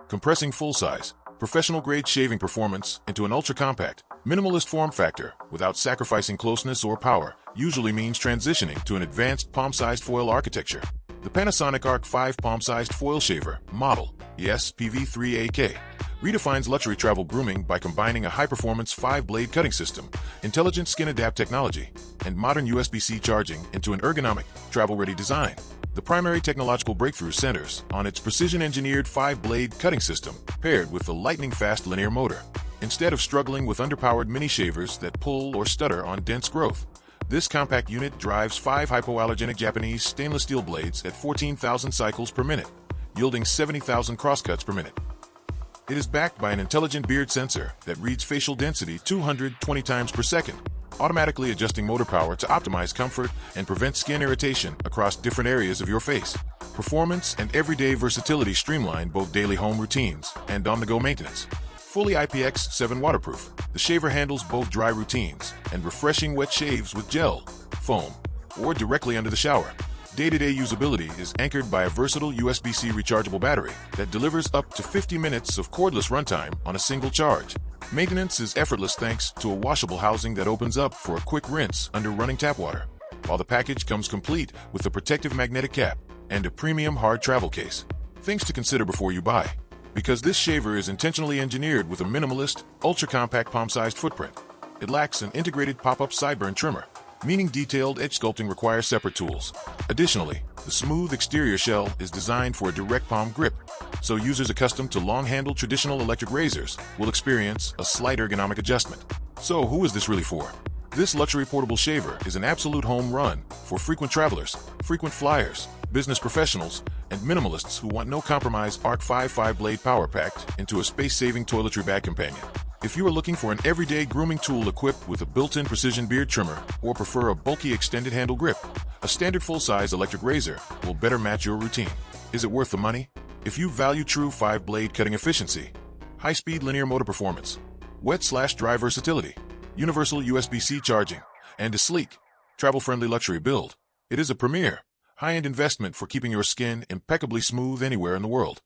Compressing full-size, professional-grade shaving performance into an ultra-compact, minimalist form factor without sacrificing closeness or power usually means transitioning to an advanced palm-sized foil architecture. The Panasonic ARC5 Palm-Sized Foil Shaver model, yes, PV3AK, redefines luxury travel grooming by combining a high-performance 5-blade cutting system, intelligent skin-adapt technology, and modern USB-C charging into an ergonomic, travel-ready design. The primary technological breakthrough centers on its precision-engineered 5-blade cutting system paired with the lightning-fast linear motor. Instead of struggling with underpowered mini-shavers that pull or stutter on dense growth, this compact unit drives 5 hypoallergenic Japanese stainless steel blades at 14,000 cycles per minute, yielding 70,000 crosscuts per minute. It is backed by an intelligent beard sensor that reads facial density 220 times per second, automatically adjusting motor power to optimize comfort and prevent skin irritation across different areas of your face. Performance and everyday versatility streamline both daily home routines and on-the-go maintenance. Fully IPX7 waterproof, the shaver handles both dry routines and refreshing wet shaves with gel, foam, or directly under the shower. Day-to-day usability is anchored by a versatile USB-C rechargeable battery that delivers up to 50 minutes of cordless runtime on a single charge. Maintenance is effortless thanks to a washable housing that opens up for a quick rinse under running tap water, while the package comes complete with a protective magnetic cap and a premium hard travel case. Things to consider before you buy. Because this shaver is intentionally engineered with a minimalist, ultra-compact palm-sized footprint, it lacks an integrated pop-up sideburn trimmer, meaning detailed edge sculpting requires separate tools. Additionally, the smooth exterior shell is designed for a direct palm grip, so users accustomed to long-handled traditional electric razors will experience a slight ergonomic adjustment. So who is this really for? This luxury portable shaver is an absolute home run for frequent travelers, frequent flyers, business professionals, and minimalists who want no compromise ARC5 5-blade power packed into a space-saving toiletry bag companion. If you are looking for an everyday grooming tool equipped with a built-in precision beard trimmer or prefer a bulky extended handle grip, a standard full-size electric razor will better match your routine. Is it worth the money? If you value true 5-blade cutting efficiency, high-speed linear motor performance, wet/dry versatility, universal USB-C charging, and a sleek, travel-friendly luxury build, it is a premier, high-end investment for keeping your skin impeccably smooth anywhere in the world.